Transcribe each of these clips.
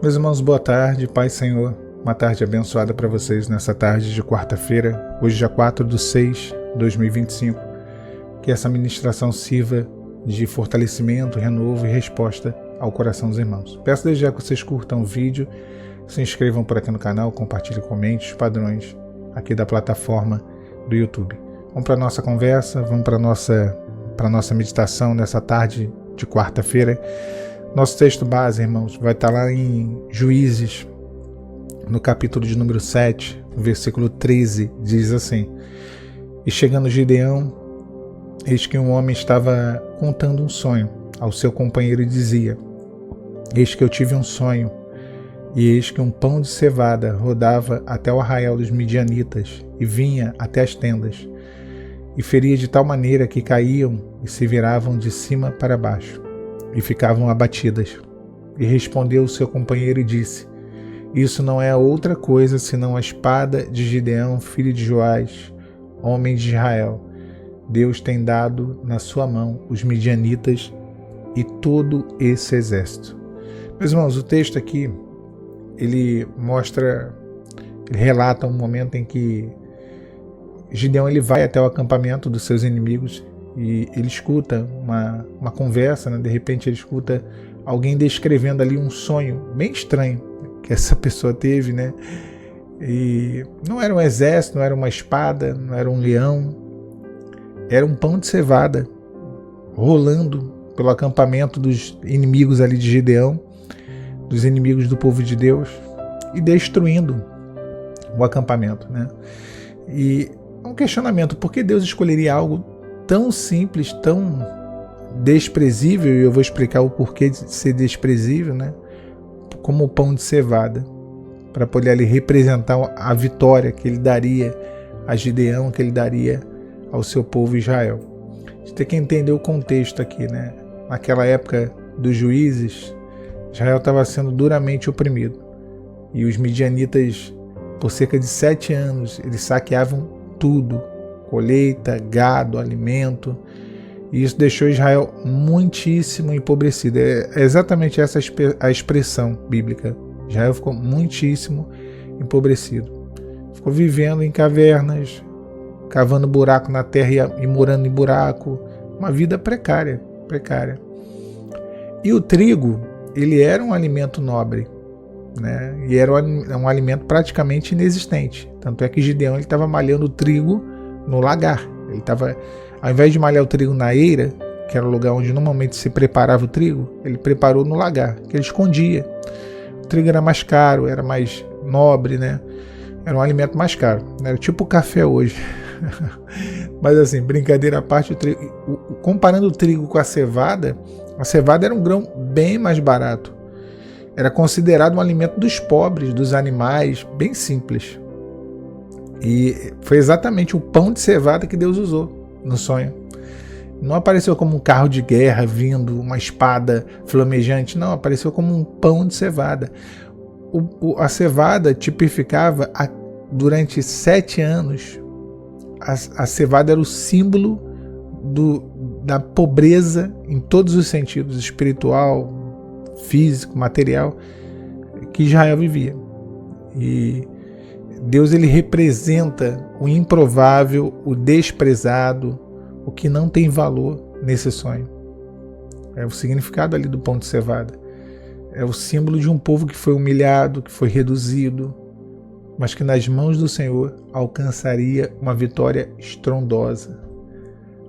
Meus irmãos, boa tarde, Pai Senhor. Uma tarde abençoada para vocês nessa tarde de quarta-feira, hoje dia 4/6/2025. Que essa ministração sirva de fortalecimento, renovo e resposta ao coração dos irmãos. Peço desde já que vocês curtam o vídeo, se inscrevam por aqui no canal, compartilhem, comentem os padrões aqui da plataforma do YouTube. Vamos para a nossa conversa, vamos para a nossa meditação nessa tarde de quarta-feira. Nosso texto base, irmãos, vai estar lá em Juízes, no capítulo de número 7, versículo 13, diz assim: E chegando Gideão, eis que um homem estava contando um sonho ao seu companheiro e dizia: Eis que eu tive um sonho, e eis que um pão de cevada rodava até o arraial dos midianitas e vinha até as tendas, e feria de tal maneira que caíam e se viravam de cima para baixo, e ficavam abatidas. E respondeu o seu companheiro e disse: Isso não é outra coisa senão a espada de Gideão, filho de Joás, homem de Israel. Deus tem dado na sua mão os midianitas e todo esse exército. Meus irmãos, o texto aqui, ele relata um momento em que Gideão ele vai até o acampamento dos seus inimigos e ele escuta uma conversa, né? De repente ele escuta alguém descrevendo ali um sonho bem estranho que essa pessoa teve, né? E não era um exército, não era uma espada, não era um leão, era um pão de cevada rolando pelo acampamento dos inimigos ali de Gideão, dos inimigos do povo de Deus, e destruindo o acampamento, né? E um questionamento: por que Deus escolheria algo tão simples, tão desprezível? E eu vou explicar o porquê de ser desprezível, né? Como o pão de cevada, para poder ali representar a vitória que ele daria a Gideão, que ele daria ao seu povo Israel. A gente tem que entender o contexto aqui, né? Naquela época dos juízes, Israel estava sendo duramente oprimido, e os midianitas, por cerca de 7 anos, eles saqueavam tudo: colheita, gado, alimento, e isso deixou Israel muitíssimo empobrecido. É exatamente essa a expressão bíblica. Israel ficou muitíssimo empobrecido. Ficou vivendo em cavernas, cavando buraco na terra e morando em buraco. Uma vida precária. E o trigo, ele era um alimento nobre, né? E era um alimento praticamente inexistente. Tanto é que Gideão estava malhando o trigo no lagar. Ele estava, ao invés de malhar o trigo na eira, que era o lugar onde normalmente se preparava o trigo, ele preparou no lagar, que ele escondia. O trigo era mais caro, era mais nobre, né? Era um alimento mais caro. Era tipo o café hoje. Mas assim, brincadeira à parte, comparando o trigo com a cevada era um grão bem mais barato. Era considerado um alimento dos pobres, dos animais, bem simples. E foi exatamente o pão de cevada que Deus usou no sonho. Não apareceu como um carro de guerra vindo, uma espada flamejante. Não, apareceu como um pão de cevada. A cevada tipificava, durante 7 anos, a cevada era o símbolo da pobreza em todos os sentidos, espiritual, físico, material, que Israel vivia. E Deus, ele representa o improvável, o desprezado, o que não tem valor nesse sonho. É o significado ali do pão de cevada. É o símbolo de um povo que foi humilhado, que foi reduzido, mas que nas mãos do Senhor alcançaria uma vitória estrondosa.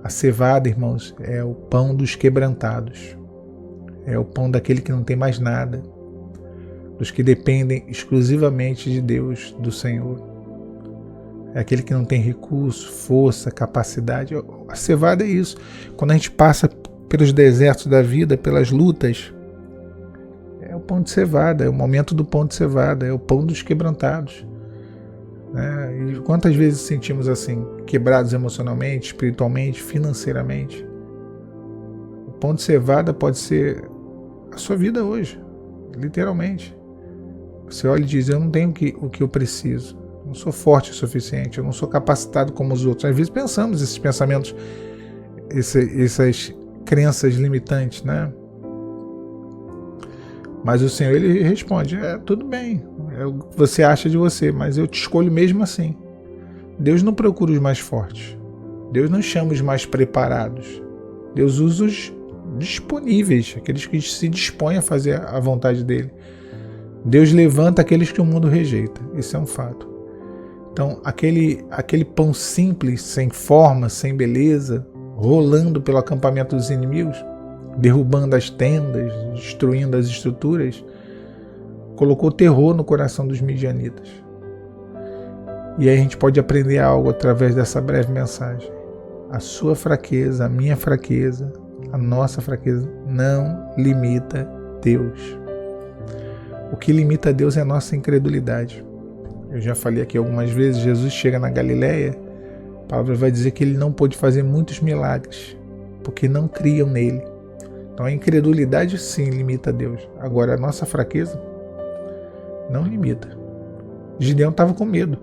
A cevada, irmãos, é o pão dos quebrantados. É o pão daquele que não tem mais nada, dos que dependem exclusivamente de Deus, do Senhor. É aquele que não tem recurso, força, capacidade. A cevada é isso. Quando a gente passa pelos desertos da vida, pelas lutas, é o pão de cevada, é o momento do pão de cevada, é o pão dos quebrantados. E quantas vezes sentimos assim, quebrados emocionalmente, espiritualmente, financeiramente? O pão de cevada pode ser a sua vida hoje, literalmente. Você olha e diz: eu não tenho o que eu preciso, eu não sou forte o suficiente, eu não sou capacitado como os outros. Às vezes pensamos esses pensamentos, essas crenças limitantes, né? Mas o Senhor, ele responde, tudo bem, é o que você acha de você, mas eu te escolho mesmo assim. Deus não procura os mais fortes. Deus não chama os mais preparados. Deus usa os disponíveis, aqueles que se dispõem a fazer a vontade dele. Deus levanta aqueles que o mundo rejeita. Isso é um fato. Então, aquele pão simples, sem forma, sem beleza, rolando pelo acampamento dos inimigos, derrubando as tendas, destruindo as estruturas, colocou terror no coração dos midianitas. E aí a gente pode aprender algo através dessa breve mensagem. A sua fraqueza, a minha fraqueza, a nossa fraqueza não limita Deus. O que limita Deus é a nossa incredulidade. Eu já falei aqui algumas vezes, Jesus chega na Galileia, a palavra vai dizer que ele não pôde fazer muitos milagres, porque não criam nele. Então a incredulidade sim limita Deus. Agora a nossa fraqueza não limita. Gideão estava com medo.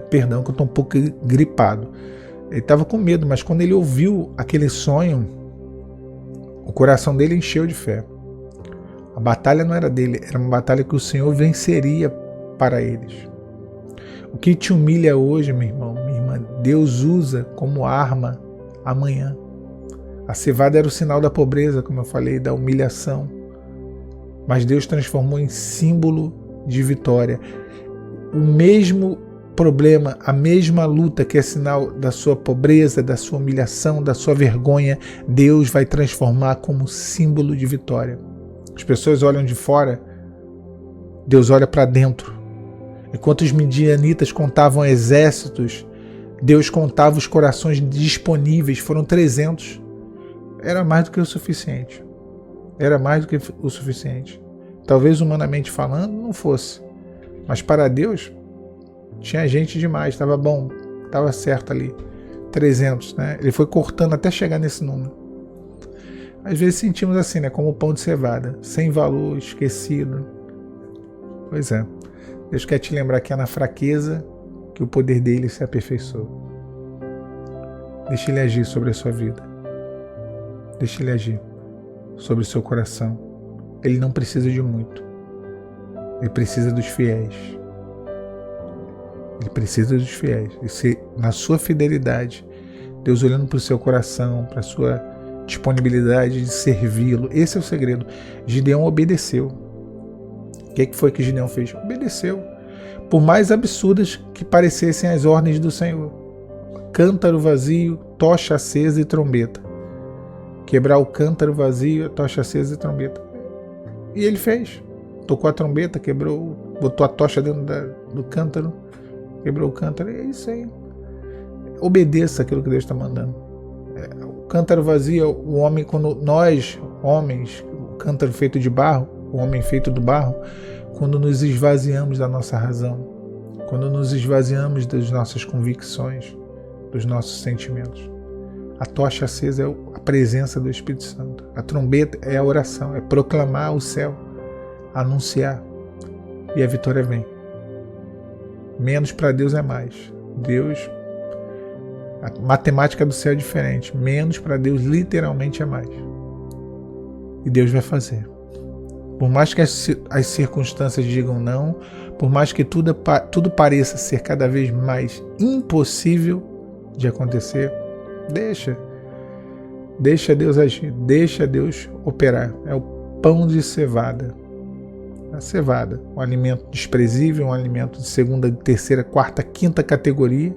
Perdão que eu estou um pouco gripado. Ele estava com medo, mas quando ele ouviu aquele sonho, o coração dele encheu de fé. A batalha não era dele, era uma batalha que o Senhor venceria para eles. O que te humilha hoje, meu irmão, minha irmã, Deus usa como arma amanhã. A cevada era o sinal da pobreza, como eu falei, da humilhação. Mas Deus transformou em símbolo de vitória. O mesmo problema, a mesma luta que é sinal da sua pobreza, da sua humilhação, da sua vergonha, Deus vai transformar como símbolo de vitória. As pessoas olham de fora, Deus olha para dentro. Enquanto os midianitas contavam exércitos, Deus contava os corações disponíveis, foram 300. Era mais do que o suficiente. Era mais do que o suficiente. Talvez humanamente falando não fosse, mas para Deus tinha gente demais, estava bom, estava certo ali. 300, né? Ele foi cortando até chegar nesse número. Às vezes sentimos assim, né? Como o pão de cevada, sem valor, esquecido. Pois é. Deus quer te lembrar que é na fraqueza que o poder dele se aperfeiçoa. Deixa ele agir sobre a sua vida. Deixa ele agir sobre o seu coração. Ele não precisa de muito. Ele precisa dos fiéis. Ele precisa dos fiéis. E se na sua fidelidade, Deus olhando para o seu coração, para a sua disponibilidade de servi-lo, esse é o segredo. Gideão obedeceu. O que foi que Gideão fez? Obedeceu. Por mais absurdas que parecessem as ordens do Senhor. Cântaro vazio, tocha acesa e trombeta. Quebrar o cântaro vazio, tocha acesa e trombeta. E ele fez. Tocou a trombeta, quebrou, botou a tocha dentro do cântaro, quebrou o cântaro. É isso aí. Obedeça aquilo que Deus está mandando. O cântaro vazio, o homem, quando nós, homens, o cântaro feito de barro, o homem feito do barro, quando nos esvaziamos da nossa razão, quando nos esvaziamos das nossas convicções, dos nossos sentimentos. A tocha acesa é a presença do Espírito Santo. A trombeta é a oração, é proclamar o céu, anunciar. E a vitória vem. Menos para Deus é mais. Deus, a matemática do céu é diferente. Menos para Deus literalmente é mais. E Deus vai fazer. Por mais que as circunstâncias digam não, por mais que tudo pareça ser cada vez mais impossível de acontecer, deixa Deus agir, deixa Deus operar. É o pão de cevada. A cevada, um alimento desprezível, um alimento de segunda, terceira, quarta, quinta categoria,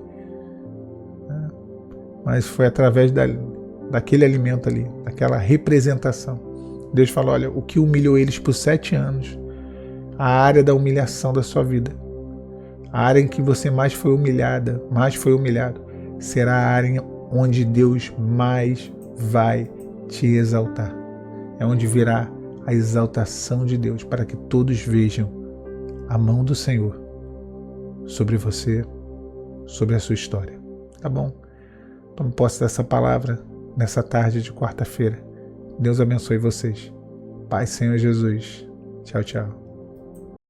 né? Mas foi através daquele alimento ali, daquela representação. Deus falou, olha, o que humilhou eles por 7 anos, a área da humilhação da sua vida, a área em que você mais foi humilhada, mais foi humilhado, será a área onde Deus mais vai te exaltar. É onde virá a exaltação de Deus, para que todos vejam a mão do Senhor sobre você, sobre a sua história. Tá bom? Tome posse dessa palavra nessa tarde de quarta-feira. Deus abençoe vocês. Pai, Senhor Jesus. Tchau, tchau.